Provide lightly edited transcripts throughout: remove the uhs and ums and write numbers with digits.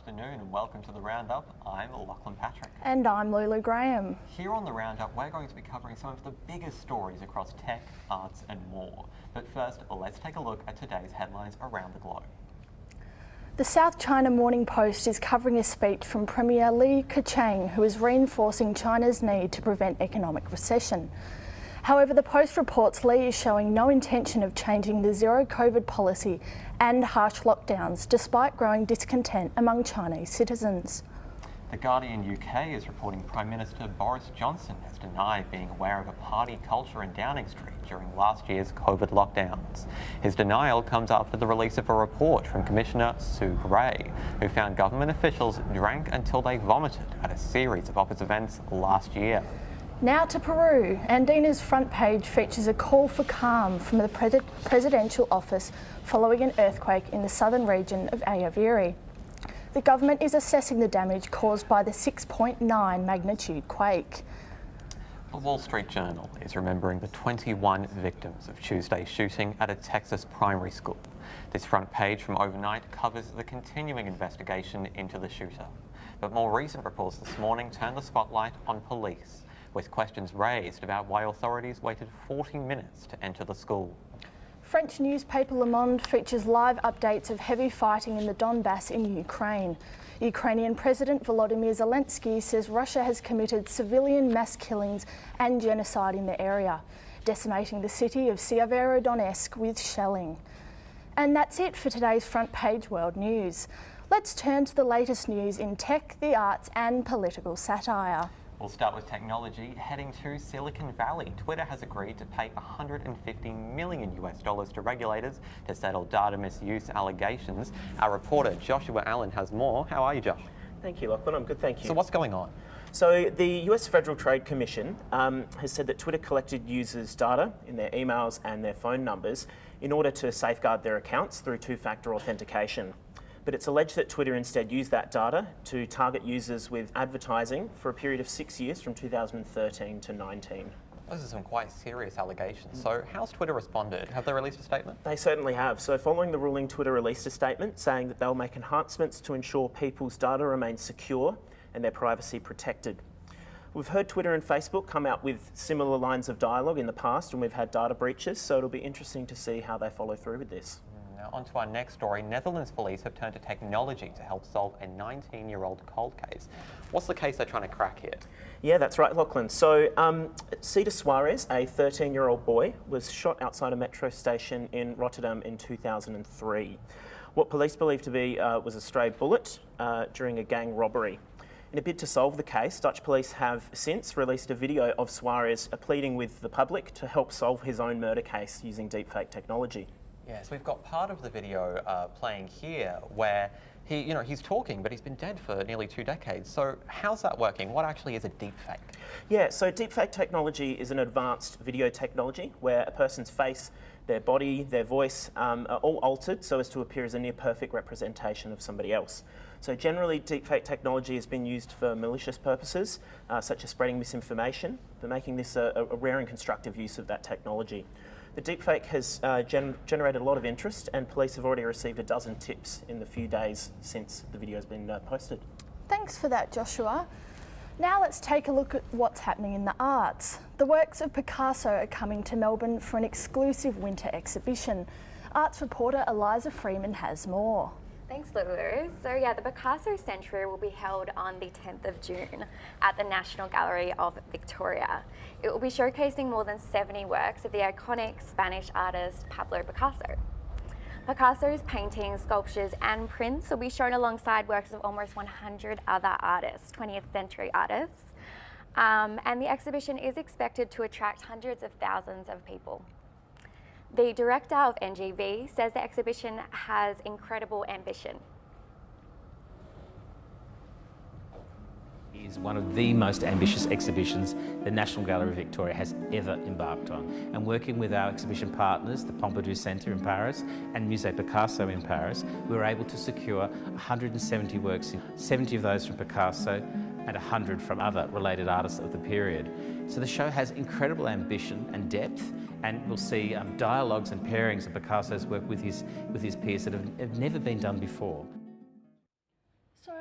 afternoon and welcome to the Roundup. I'm Loughlin Patrick. And I'm Lulu Graham. Here on the Roundup, we're going to be covering some of the biggest stories across tech, arts and more. But first, let's take a look at today's headlines around the globe. The South China Morning Post is covering a speech from Premier Li Keqiang, who is reinforcing China's need to prevent economic recession. However, the Post reports Li is showing no intention of changing the zero COVID policy and harsh lockdowns, despite growing discontent among Chinese citizens. The Guardian UK is reporting Prime Minister Boris Johnson has denied being aware of a party culture in Downing Street during last year's COVID lockdowns. His denial comes after the release of a report from Commissioner Sue Gray, who found government officials drank until they vomited at a series of office events last year. Now to Peru. Andina's front page features a call for calm from the presidential office following an earthquake in the southern region of Ayaviri. The government is assessing the damage caused by the 6.9 magnitude quake. The Wall Street Journal is remembering the 21 victims of Tuesday's shooting at a Texas primary school. This front page from overnight covers the continuing investigation into the shooter. But more recent reports this morning turn the spotlight on police, with questions raised about why authorities waited 40 minutes to enter the school. French newspaper Le Monde features live updates of heavy fighting in the Donbass in Ukraine. Ukrainian President Volodymyr Zelensky says Russia has committed civilian mass killings and genocide in the area, decimating the city of Severodonetsk with shelling. And that's it for today's front page world news. Let's turn to the latest news in tech, the arts and political satire. We'll start with technology. Heading to Silicon Valley, Twitter has agreed to pay $150 million to regulators to settle data misuse allegations. Our reporter Joshua Allen has more. How are you, Josh? Thank you, Loughlin. I'm good, thank you. So what's going on? So the US Federal Trade Commission has said that Twitter collected users' data in their emails and their phone numbers in order to safeguard their accounts through two-factor authentication. But it's alleged that Twitter instead used that data to target users with advertising for a period of 6 years from 2013 to 19. Those are some quite serious allegations. So how's Twitter responded? Have they released a statement? They certainly have. So following the ruling, Twitter released a statement saying that they'll make enhancements to ensure people's data remains secure and their privacy protected. We've heard Twitter and Facebook come out with similar lines of dialogue in the past when we've had data breaches, so it'll be interesting to see how they follow through with this. Now, on to our next story. Netherlands police have turned to technology to help solve a 19-year-old cold case. What's the case they're trying to crack here? Yeah, that's right, Loughlin. So, Cedar Suarez, a 13-year-old boy, was shot outside a metro station in Rotterdam in 2003. What police believe to be was a stray bullet during a gang robbery. In a bid to solve the case, Dutch police have since released a video of Suarez pleading with the public to help solve his own murder case using deepfake technology. Yes, we've got part of the video playing here where he's talking, but he's been dead for nearly 2 decades. So how's that working? What actually is a deepfake? Yeah, so deepfake technology is an advanced video technology where a person's face, their body, their voice are all altered so as to appear as a near perfect representation of somebody else. So generally, deepfake technology has been used for malicious purposes, such as spreading misinformation, but making this a rare and constructive use of that technology. The deepfake has generated a lot of interest, and police have already received a dozen tips in the few days since the video has been posted. Thanks for that, Joshua. Now let's take a look at what's happening in the arts. The works of Picasso are coming to Melbourne for an exclusive winter exhibition. Arts reporter ELIZA Freeman has more. Thanks, Lulu. So yeah, the Picasso Century will be held on the 10th of June at the National Gallery of Victoria. It will be showcasing more than 70 works of the iconic Spanish artist Pablo Picasso. Picasso's paintings, sculptures and prints will be shown alongside works of almost 100 other artists, 20th century artists. And the exhibition is expected to attract hundreds of thousands of people. The director of NGV says the exhibition has incredible ambition. Is one of the most ambitious exhibitions the National Gallery of Victoria has ever embarked on. And working with our exhibition partners, the Pompidou Centre in Paris and Musée Picasso in Paris, we were able to secure 170 works, 70 of those from Picasso and 100 from other related artists of the period. So the show has incredible ambition and depth, and we'll see dialogues and pairings of Picasso's work with his peers that have never been done before. So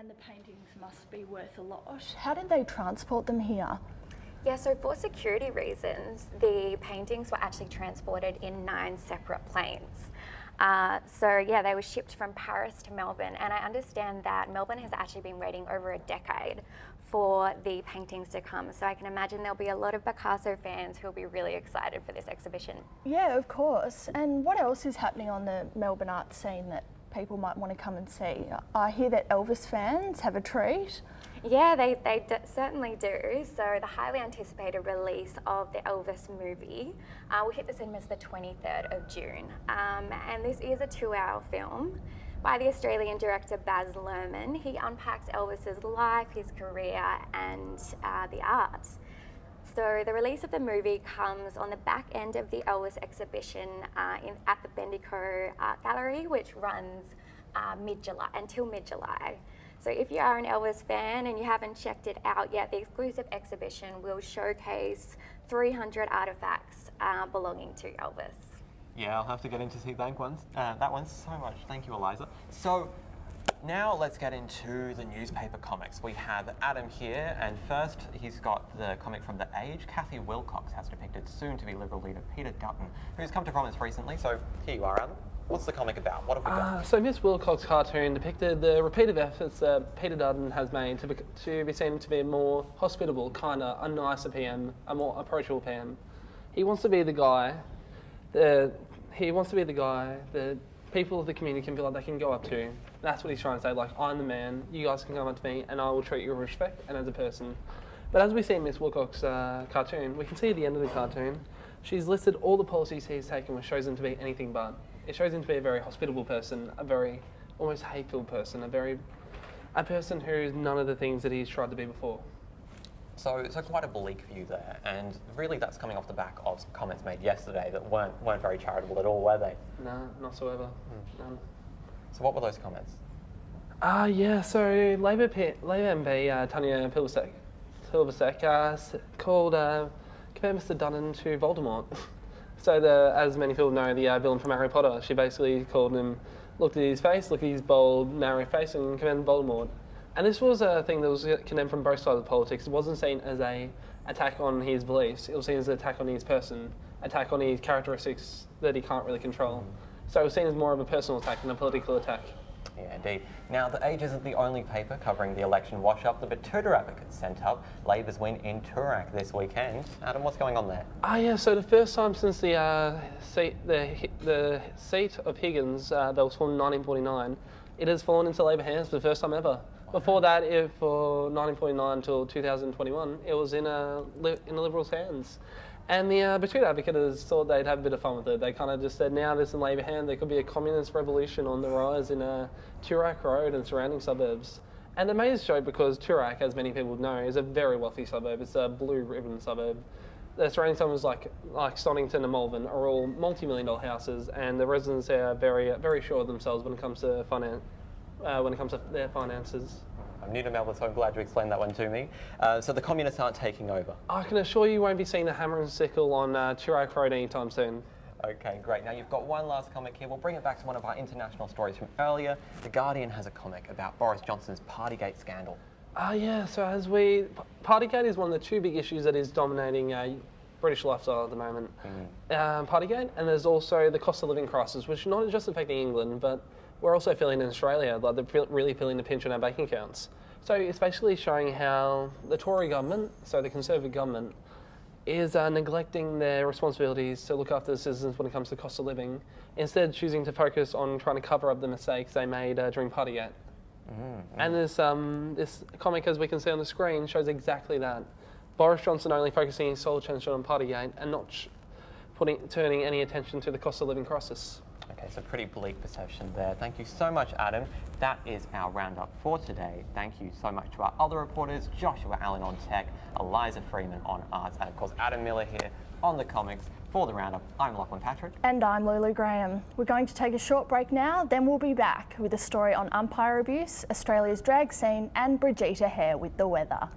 understand the paintings must be worth a lot. How did they transport them here? Yeah, so for security reasons, the paintings were actually transported in 9 separate planes. So yeah, they were shipped from Paris to Melbourne, and I understand that Melbourne has actually been waiting over a decade for the paintings to come. So I can imagine there'll be a lot of Picasso fans who'll be really excited for this exhibition. Yeah, of course. And what else is happening on the Melbourne art scene that people might want to come and see? I hear that Elvis fans have a treat. Yeah, they certainly do. So the highly anticipated release of the Elvis movie will hit the cinemas the 23rd of June. And this is a 2-hour film by the Australian director Baz Luhrmann. He unpacks Elvis's life, his career and the art. So the release of the movie comes on the back end of the Elvis exhibition at the Bendigo Art Gallery, which runs until mid-July. So if you are an Elvis fan and you haven't checked it out yet, the exclusive exhibition will showcase 300 artefacts belonging to Elvis. Yeah, I'll have to get in to see that one so much. Thank you, Eliza. So now let's get into the newspaper comics. We have Adam here, and first he's got the comic from The Age. Kathy Wilcox has depicted soon-to-be Liberal leader Peter Dutton, who's come to prominence recently. So here you are, Adam. What's the comic about? What have we got? So Miss Wilcox cartoon depicted the repeated efforts that Peter Dutton has made to be seen to be a more hospitable, kinder, a nicer PM, a more approachable PM. He wants to be the guy that people of the community can feel like they can go up to. That's what he's trying to say, like, I'm the man, you guys can come up to me and I will treat you with respect and as a person. But as we see in Miss Wilcox's cartoon, we can see at the end of the cartoon, she's listed all the policies he's taken which shows him to be anything but. It shows him to be a very hospitable person, a very almost hateful person, a person who's none of the things that he's tried to be before. So quite a bleak view there, and really that's coming off the back of some comments made yesterday that weren't very charitable at all, were they? No, not whatsoever. None. So what were those comments? Yeah, so Labor MP Tanya Pilbersek compared Mr. Dutton to Voldemort. So as many people know, the villain from Harry Potter, she basically looked at his face, looked at his bold, narrow face and compared him to Voldemort. And this was a thing that was condemned from both sides of politics. It wasn't seen as an attack on his beliefs, it was seen as an attack on his person, attack on his characteristics that he can't really control. So it was seen as more of a personal attack than a political attack. Yeah, indeed. Now, The Age isn't the only paper covering the election wash-up. The Batuta Advocate sent up Labor's win in Toorak this weekend. Adam, what's going on there? Yeah, so the first time since the seat of Higgins that was formed in 1949, it has fallen into Labor hands for the first time ever. Before that, for 1949 until 2021, it was in the Liberals' hands. And the Batuta Advocate thought they'd have a bit of fun with it. They kind of just said, now there's in Labor hand, there could be a communist revolution on the rise in Toorak Road and surrounding suburbs. And they made this joke because Toorak, as many people know, is a very wealthy suburb. It's a blue ribbon suburb. The surrounding suburbs like Stonington and Malvern are all multi-million-dollar houses, and the residents there are very sure of themselves when it comes to their finances. I'm new to Melbourne, so I'm glad you explained that one to me. So the communists aren't taking over? I can assure you won't be seeing the hammer and sickle on Toorak Road anytime soon. Okay, great. Now you've got one last comic here. We'll bring it back to one of our international stories from earlier. The Guardian has a comic about Boris Johnson's Partygate scandal. Yeah, so Partygate is one of the two big issues that is dominating British lifestyle at the moment. Partygate, and there's also the cost of living crisis, which is not just affecting England, but we're also feeling in Australia, like they're really feeling the pinch on our bank accounts. So it's basically showing how the Tory government, so the Conservative government, is neglecting their responsibilities to look after the citizens when it comes to cost of living, instead choosing to focus on trying to cover up the mistakes they made during Partygate. And this comic, as we can see on the screen, shows exactly that. Boris Johnson only focusing his sole attention on Partygate and not turning any attention to the cost of living crisis. Okay, so pretty bleak perception there. Thank you so much, Adam. That is our roundup for today. Thank you so much to our other reporters, Joshua Allen on tech, ELIZA Freeman on arts, and of course Adam Miller here on the comics. For the roundup, I'm Loughlin Patrick. And I'm LULU Graham. We're going to take a short break now, then we'll be back with a story on umpire abuse, Australia's drag scene, and Brigitte Hare with the weather.